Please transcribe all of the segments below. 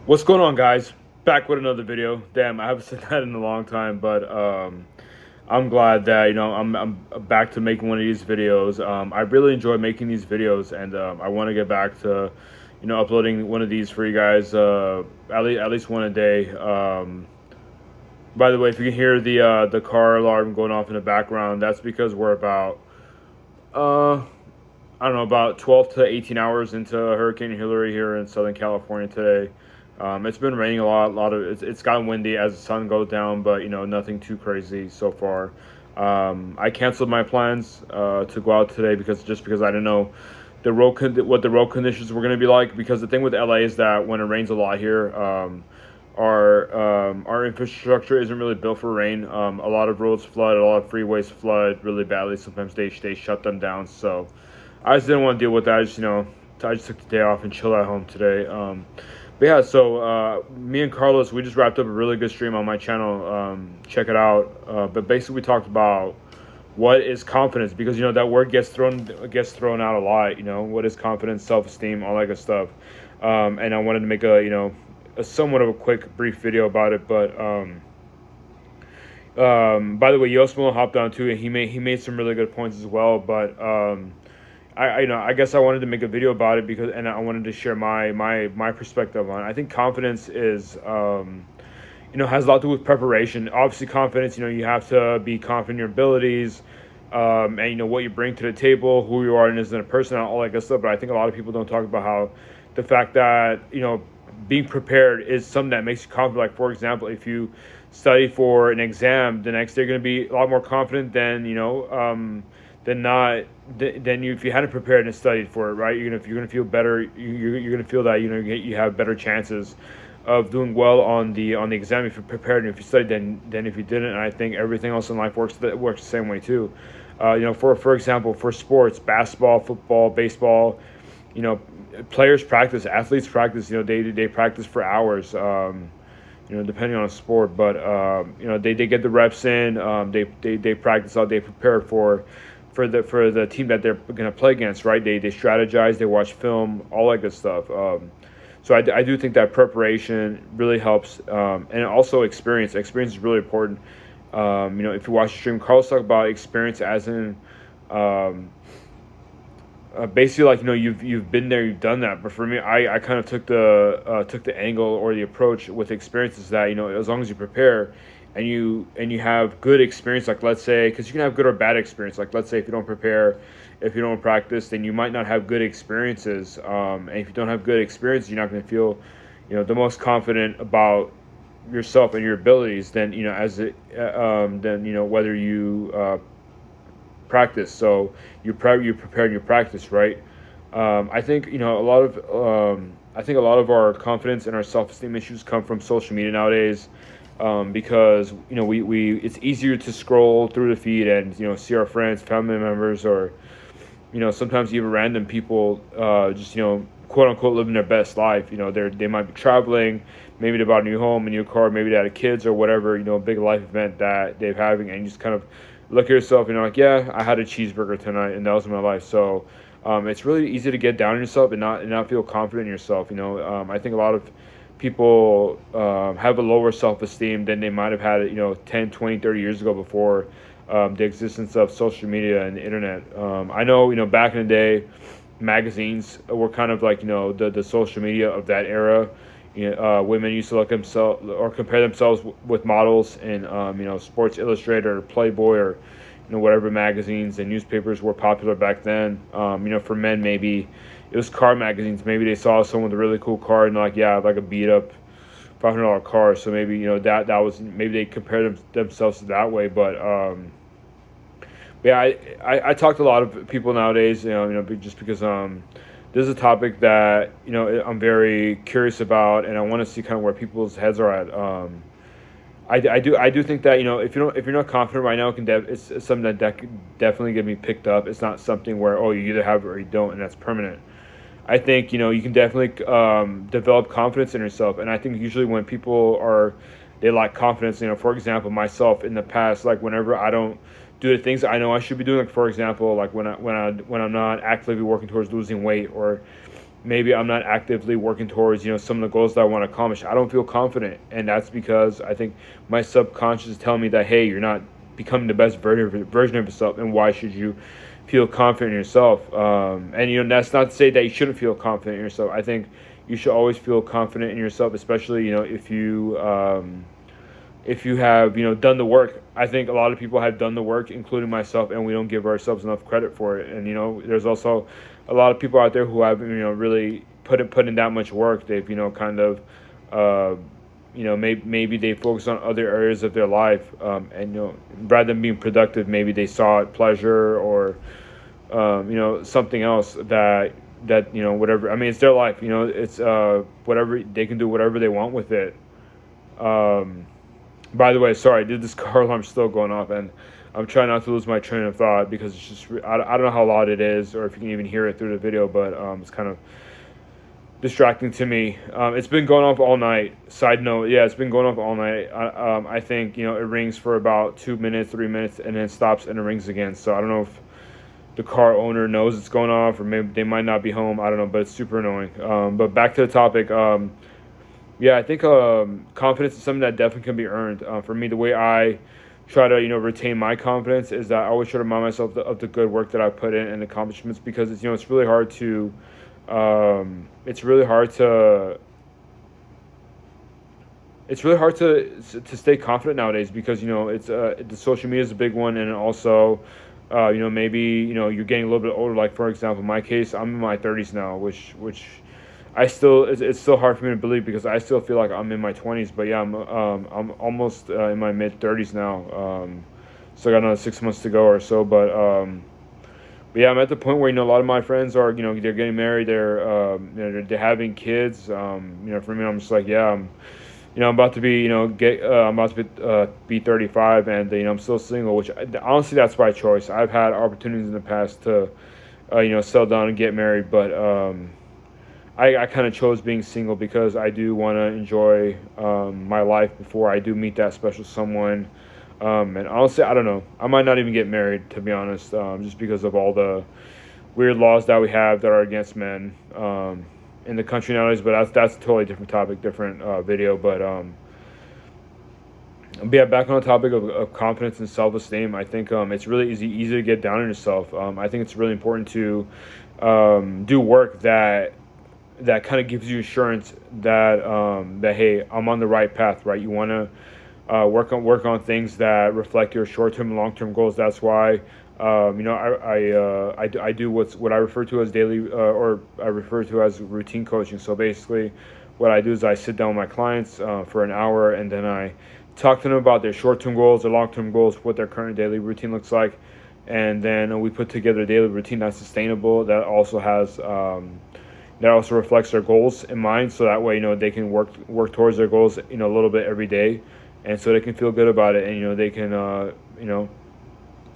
What's going on, guys? Back with another video. Damn, I haven't said that in a long time, but I'm glad that I'm back to making one of these videos. I really enjoy making these videos, and I want to get back to uploading one of these for you guys. At least one a day. By the way, if you can hear the car alarm going off in the background, that's because we're about uh I don't know, about 12 to 18 hours into Hurricane Hillary here in Southern California today. It's been raining a lot. It's gotten windy as the sun goes down, but nothing too crazy so far. I canceled my plans to go out today because I didn't know what the road conditions were going to be like. Because the thing with LA is that when it rains a lot here, our infrastructure isn't really built for rain. A lot of roads flood, a lot of freeways flood really badly. Sometimes they shut them down. So I just didn't want to deal with that. I just took the day off and chilled at home today. But yeah, so me and Carlos, we just wrapped up a really good stream on my channel. Check it out. But basically, we talked about what is confidence, because that word gets thrown out a lot. What is confidence, self-esteem, all that good stuff. And I wanted to make a somewhat of a quick, brief video about it. But by the way, Yosmo hopped on too, and he made some really good points as well. But I guess I wanted to make a video about it and I wanted to share my perspective on it. I think confidence is has a lot to do with preparation. Obviously, confidence, you have to be confident in your abilities, and what you bring to the table, who you are as a person, all that good stuff. But I think a lot of people don't talk about how the fact that being prepared is something that makes you confident. Like, for example, if you study for an exam, the next day you're going to be a lot more confident than not than if you hadn't prepared and studied for it, right? You're gonna feel better. You're gonna feel that you have better chances of doing well on the exam if you're prepared and if you studied than if you didn't. And I think everything else in life works the same way too. For example, for sports, basketball, football, baseball, players practice, athletes practice. They practice for hours. Depending on the sport, but they get the reps in. They practice out. They prepare for the team that they're going to play against, right? They strategize, they watch film, all that good stuff. So I do think that preparation really helps, and also experience. Experience is really important. If you watch the stream, Carlos talk about experience as in basically, like, you've been there, you've done that. But for me, I kind of took the angle or the approach with experiences that as long as you prepare and you have good experience, like, let's say, because you can have good or bad experience. Like, let's say if you don't prepare, if you don't practice, then you might not have good experiences. And if you don't have good experience, you're not going to feel the most confident about yourself and your abilities. Then whether you practice. So you prepare and you practice, right? I think I think a lot of our confidence and our self-esteem issues come from social media nowadays, because we it's easier to scroll through the feed and see our friends, family members, or sometimes even random people just quote unquote living their best life. They might be traveling, maybe they bought a new home, a new car, maybe they had kids or whatever, a big life event that they're having, and you just kind of look at yourself, like, yeah, I had a cheeseburger tonight and that was my life. So it's really easy to get down on yourself and not feel confident in yourself. I think a lot of people have a lower self-esteem than they might have had 10, 20, 30 years ago before the existence of social media and the internet. I know, back in the day, magazines were kind of like, the social media of that era. Women used to look themselves or compare themselves with models in Sports Illustrated or Playboy or whatever magazines and newspapers were popular back then. For men, maybe it was car magazines. Maybe they saw someone with a really cool car and like, yeah, like a beat up $500 car. So maybe that was, maybe they compared themselves that way. But yeah, I talk to a lot of people nowadays. Just because this is a topic that I'm very curious about, and I want to see kind of where people's heads are at. I do think that if you're not confident right now, it's something that could definitely get me picked up. It's not something where you either have it or you don't, and that's permanent. I think you can definitely develop confidence in yourself, and I think usually when they lack confidence, for example, myself in the past, like whenever I don't do the things I know I should be doing, like for example, like when I'm not actively working towards losing weight, or maybe I'm not actively working towards, some of the goals that I want to accomplish. I don't feel confident, and that's because I think my subconscious is telling me that, hey, you're not becoming the best version of yourself, and why should you feel confident in yourself? And that's not to say that you shouldn't feel confident in yourself. I think you should always feel confident in yourself, especially if you have done the work. I think a lot of people have done the work, including myself, and we don't give ourselves enough credit for it. And there's also a lot of people out there who have really put in that much work. They've kind of maybe they focus on other areas of their life, and rather than being productive, maybe they saw it pleasure, or something else that whatever. I mean, it's their life. It's whatever they can do, whatever they want with it. By the way, sorry, this car alarm's still going off, and I'm trying not to lose my train of thought, because it's just, I don't know how loud it is, or if you can even hear it through the video, but it's kind of distracting to me. It's been going off all night. Side note, yeah, it's been going off all night. I think, it rings for about 2 minutes, 3 minutes, and then stops and it rings again. So I don't know if the car owner knows it's going off, or maybe they might not be home. I don't know, but it's super annoying. But back to the topic. Yeah, I think confidence is something that definitely can be earned. For me, the way I try to retain my confidence is that I always try to remind myself of the good work that I put in and accomplishments, because it's really hard to stay confident nowadays, because it's the social media is a big one, and also maybe you're getting a little bit older. Like, for example, in my case, I'm in my 30s now, which it's still hard for me to believe, because I still feel like I'm in my 20s. But yeah, I'm almost in my mid 30s now. So I got another 6 months to go or so. But yeah, I'm at the point where a lot of my friends are they're getting married, they're having kids. For me, I'm just like, yeah, I'm about to be I'm about to be 35, and I'm still single, which honestly, that's by choice. I've had opportunities in the past to settle down and get married, but I kind of chose being single, because I do want to enjoy my life before I do meet that special someone. And honestly, I don't know. I might not even get married, to be honest, just because of all the weird laws that we have that are against men in the country nowadays. But that's a totally different topic, different video. But yeah, back on the topic of confidence and self-esteem, I think it's really easy to get down on yourself. I think it's really important to do work that kind of gives you assurance that hey, I'm on the right path, right? You want to work on things that reflect your short-term and long-term goals. That's why I do what I refer to as daily or I refer to as routine coaching. So basically, what I do is I sit down with my clients for an hour, and then I talk to them about their short-term goals, their long-term goals, what their current daily routine looks like, and then we put together a daily routine that's sustainable, that also has that also reflects their goals in mind, so that way they can work towards their goals a little bit every day, and so they can feel good about it, and they can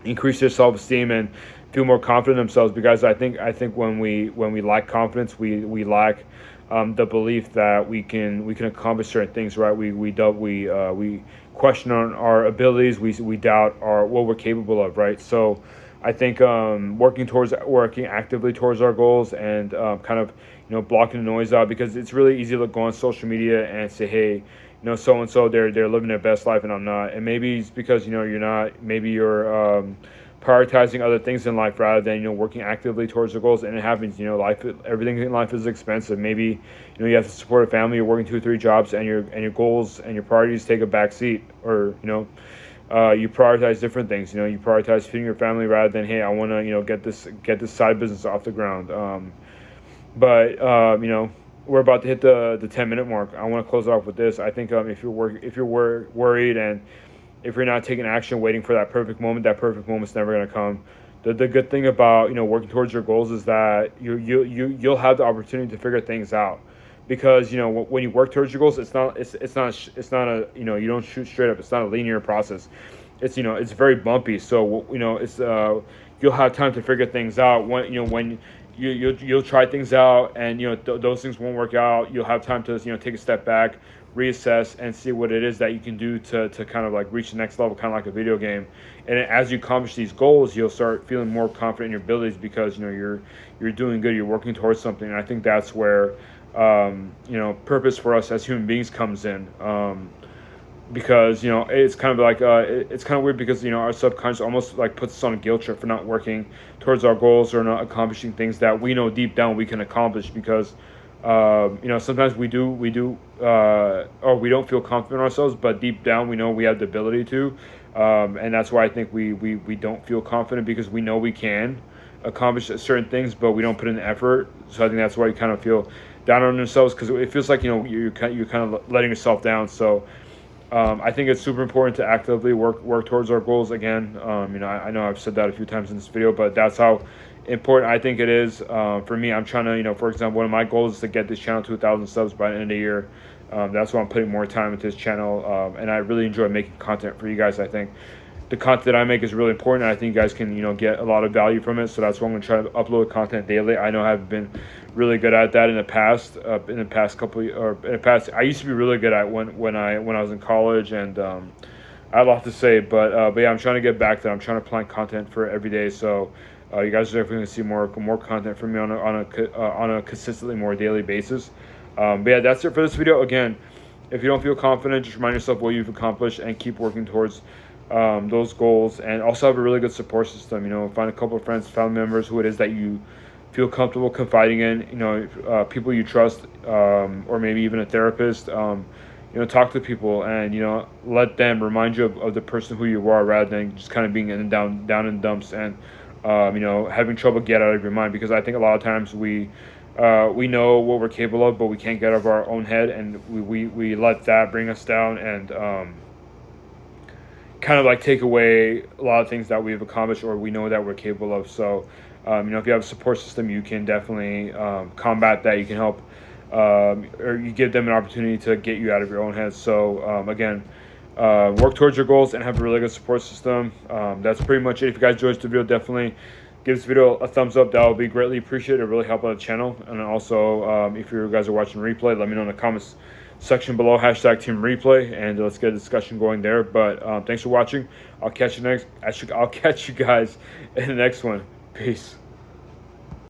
increase their self-esteem and feel more confident in themselves. Because I think when we lack confidence, we lack the belief that we can accomplish certain things, right? We question on our abilities, we doubt what we're capable of, right? So I think working actively towards our goals, and kind of blocking the noise out, because it's really easy to go on social media and say, hey, so and so they're living their best life and I'm not, and maybe it's because you're not, maybe you're prioritizing other things in life rather than working actively towards your goals. And it happens, everything in life is expensive. Maybe you have to support a family, you're working 2 or 3 jobs, and your goals and your priorities take a back seat, or you prioritize different things. You prioritize feeding your family rather than, hey, I want to get this side business off the ground. But we're about to hit the 10-minute mark. I want to close off with this. I think if you're worried, and if you're not taking action, waiting for that perfect moment's never going to come. The good thing about working towards your goals is that you'll have the opportunity to figure things out. Because when you work towards your goals, it's not a you don't shoot straight up. It's not a linear process. It's very bumpy. So it's you'll have time to figure things out when you'll try things out, and those things won't work out. You'll have time to take a step back, reassess, and see what it is that you can do to kind of like reach the next level, kind of like a video game. And as you accomplish these goals, you'll start feeling more confident in your abilities because you're doing good, you're working towards something. And I think that's where purpose for us as human beings comes in. Because it's kind of like it's kind of weird because our subconscious almost like puts us on a guilt trip for not working towards our goals or not accomplishing things that we know deep down we can accomplish, because sometimes we do or we don't feel confident in ourselves, but deep down we know we have the ability to, and that's why I think we don't feel confident, because we know we can accomplish certain things, but we don't put in the effort. So I think that's why you kind of feel down on yourselves, because it feels like you're kind of letting yourself down. So I think it's super important to actively work towards our goals. Again, I know I've said that a few times in this video, but that's how important I think it is. For me, I'm trying to, for example, one of my goals is to get this channel to 1,000 subs by the end of the year. That's why I'm putting more time into this channel, and I really enjoy making content for you guys. I think the content I make is really important, and I think you guys can get a lot of value from it. So that's why I'm going to try to upload content daily. I know I've been really good at that in the past. I used to be really good at when I was in college, and I have a lot to say, but yeah, I'm trying to get back to that. I'm trying to plan content for every day. So you guys are definitely going to see more content from me on a consistently more daily basis. But yeah, that's it for this video. Again, if you don't feel confident, just remind yourself what you've accomplished and keep working towards those goals, and also have a really good support system. Find a couple of friends, family members, who it is that you feel comfortable confiding in, people you trust, or maybe even a therapist. Talk to people, and let them remind you of the person who you are, rather than just kind of being in down in dumps and having trouble get out of your mind. Because I think a lot of times we know what we're capable of, but we can't get out of our own head, and we let that bring us down, and kind of like take away a lot of things that we've accomplished or we know that we're capable of. So if you have a support system, you can definitely combat that. You can help, or you give them an opportunity to get you out of your own head. So again, work towards your goals and have a really good support system. That's pretty much it. If you guys enjoyed the video, definitely give this video a thumbs up. That would be greatly appreciated. It really help out the channel. And also, if you guys are watching replay, let me know in the comments section below, #Team Replay, and let's get a discussion going there. But thanks for watching. I'll catch you guys in the next one. Peace.